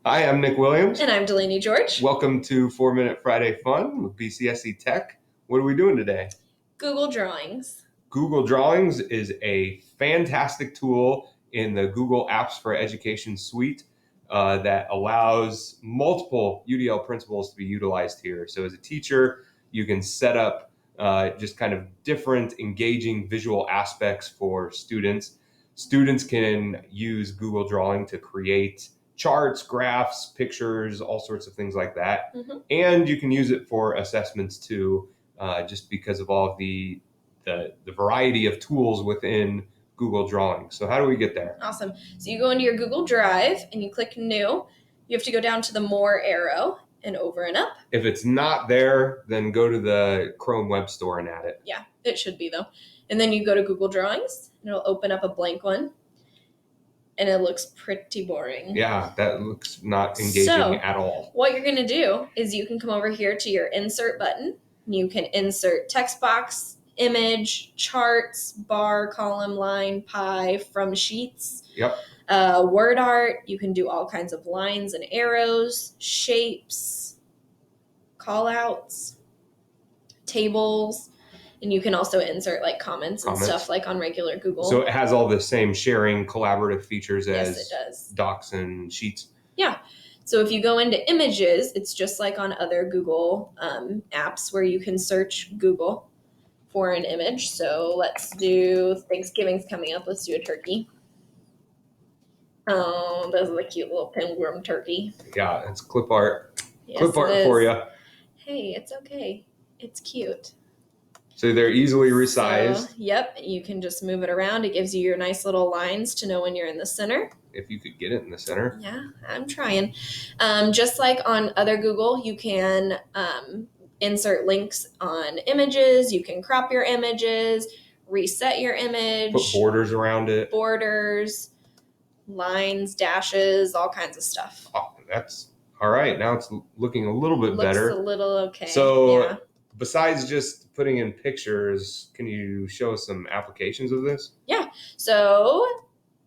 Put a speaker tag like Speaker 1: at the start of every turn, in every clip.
Speaker 1: Hi, I'm Nick Williams.
Speaker 2: And I'm Delaney George.
Speaker 1: Welcome to 4-Minute Friday Fun with BCSC Tech. What are we doing today?
Speaker 2: Google Drawings.
Speaker 1: Google Drawings is a fantastic tool in the Google Apps for Education suite that allows multiple UDL principles to be utilized here. So as a teacher, you can set up just kind of different engaging visual aspects for students. Students can use Google Drawing to create charts, graphs, pictures, all sorts of things like that.
Speaker 2: Mm-hmm.
Speaker 1: And you can use it for assessments too, just because of all of the variety of tools within Google Drawing. So how do we get there?
Speaker 2: Awesome. So you go into your Google Drive and you click New. You have to go down to the More arrow and over and up.
Speaker 1: If it's not there, then go to the Chrome Web Store and add it.
Speaker 2: Yeah, it should be though. And then you go to Google Drawings and it'll open up a blank one. And it looks pretty boring.
Speaker 1: Yeah, that looks not engaging at all.
Speaker 2: What you're going to do is you can come over here to your Insert button. You can insert text box, image, charts, bar, column, line, pie from sheets.
Speaker 1: Yep.
Speaker 2: Word art. You can do all kinds of lines and arrows, shapes, call outs, tables. And you can also insert like comments and stuff like on regular Google.
Speaker 1: So it has all the same sharing collaborative features as
Speaker 2: it does.
Speaker 1: Docs and Sheets.
Speaker 2: Yeah. So if you go into images, it's just like on other Google apps where you can search Google for an image. So let's do Thanksgiving's coming up. Let's do a turkey. Oh, this is a cute little penguin turkey.
Speaker 1: Yeah, it's clip art.
Speaker 2: Yes,
Speaker 1: clip art for you.
Speaker 2: Hey, it's okay. It's cute.
Speaker 1: So they're easily resized.
Speaker 2: So, yep, you can just move it around. It gives you your nice little lines to know when you're in the center.
Speaker 1: If you could get it in the center.
Speaker 2: Yeah, I'm trying. Just like on other Google, you can insert links on images. You can crop your images, reset your image.
Speaker 1: Put borders around it.
Speaker 2: Borders, lines, dashes, all kinds of stuff.
Speaker 1: Oh, that's all right. Now it's looking a little bit better.
Speaker 2: Looks a little okay.
Speaker 1: So
Speaker 2: yeah.
Speaker 1: Besides just putting in pictures, can you show us some applications of this?
Speaker 2: Yeah. So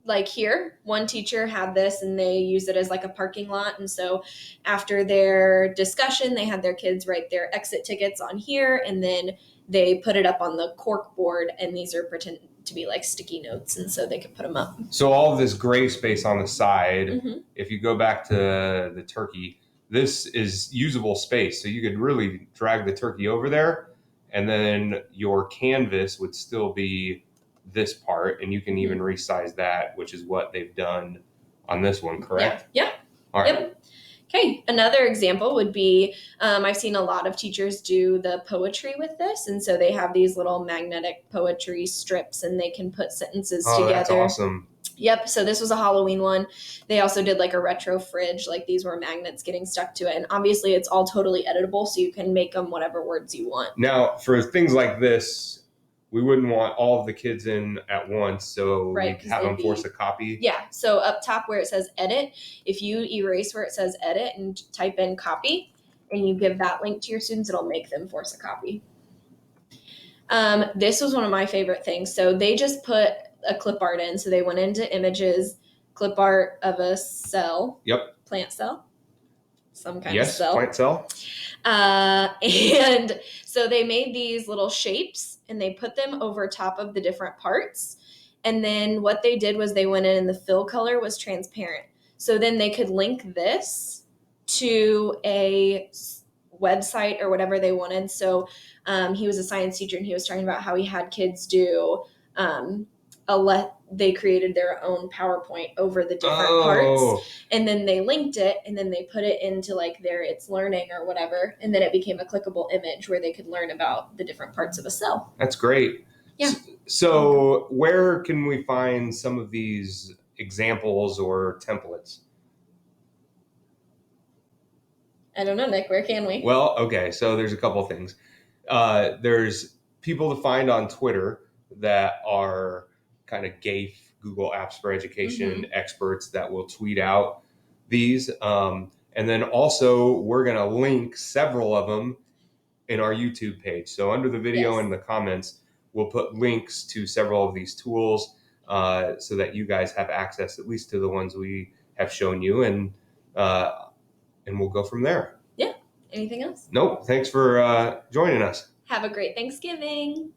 Speaker 2: like here, one teacher had this and they used it as like a parking lot. And so after their discussion, they had their kids write their exit tickets on here and then they put it up on the cork board, and these are pretend to be like sticky notes, and so they could put them up.
Speaker 1: So all of this gray space on the side,
Speaker 2: Mm-hmm.
Speaker 1: if you go back to the turkey, this is usable space. So you could really drag the turkey over there, and then your canvas would still be this part, and you can even resize that, which is what they've done on this one, correct?
Speaker 2: Yeah.
Speaker 1: All right.
Speaker 2: Yep. Okay, another example would be, I've seen a lot of teachers do the poetry with this, and so they have these little magnetic poetry strips, and they can put sentences together.
Speaker 1: That's awesome.
Speaker 2: Yep, so this was a Halloween one. They also did like a retro fridge, like these were magnets getting stuck to it, and obviously it's all totally editable, so you can make them whatever words you want.
Speaker 1: Now, for things like this, we wouldn't want all of the kids in at once, so we have them force a copy.
Speaker 2: Yeah, so up top where it says edit, if you erase where it says edit and type in copy, and you give that link to your students, it'll make them force a copy. This was one of my favorite things. So they just put a clip art in. So they went into images, clip art of a cell.
Speaker 1: Yep.
Speaker 2: Plant cell. Some kind of cell.
Speaker 1: Yes, plant cell.
Speaker 2: And so they made these little shapes and they put them over top of the different parts. And then what they did was they went in and the fill color was transparent. So then they could link this to a website or whatever they wanted. So he was a science teacher and he was talking about how he had kids do they created their own PowerPoint over the different parts, and then they linked it, and then they put it into like their It's Learning or whatever, and then it became a clickable image where they could learn about the different parts of a cell.
Speaker 1: That's great.
Speaker 2: Yeah.
Speaker 1: So where can we find some of these examples or templates?
Speaker 2: I don't know, Nick. Where can we?
Speaker 1: Well, okay. So there's a couple of things. There's people to find on Twitter that are kind of GAFE, Google Apps for Education experts that will tweet out these. And then also we're going to link several of them in our YouTube page. So under the video in the comments, we'll put links to several of these tools so that you guys have access at least to the ones we have shown you. And and we'll go from there.
Speaker 2: Yeah. Anything else?
Speaker 1: Nope. Thanks for joining us.
Speaker 2: Have a great Thanksgiving.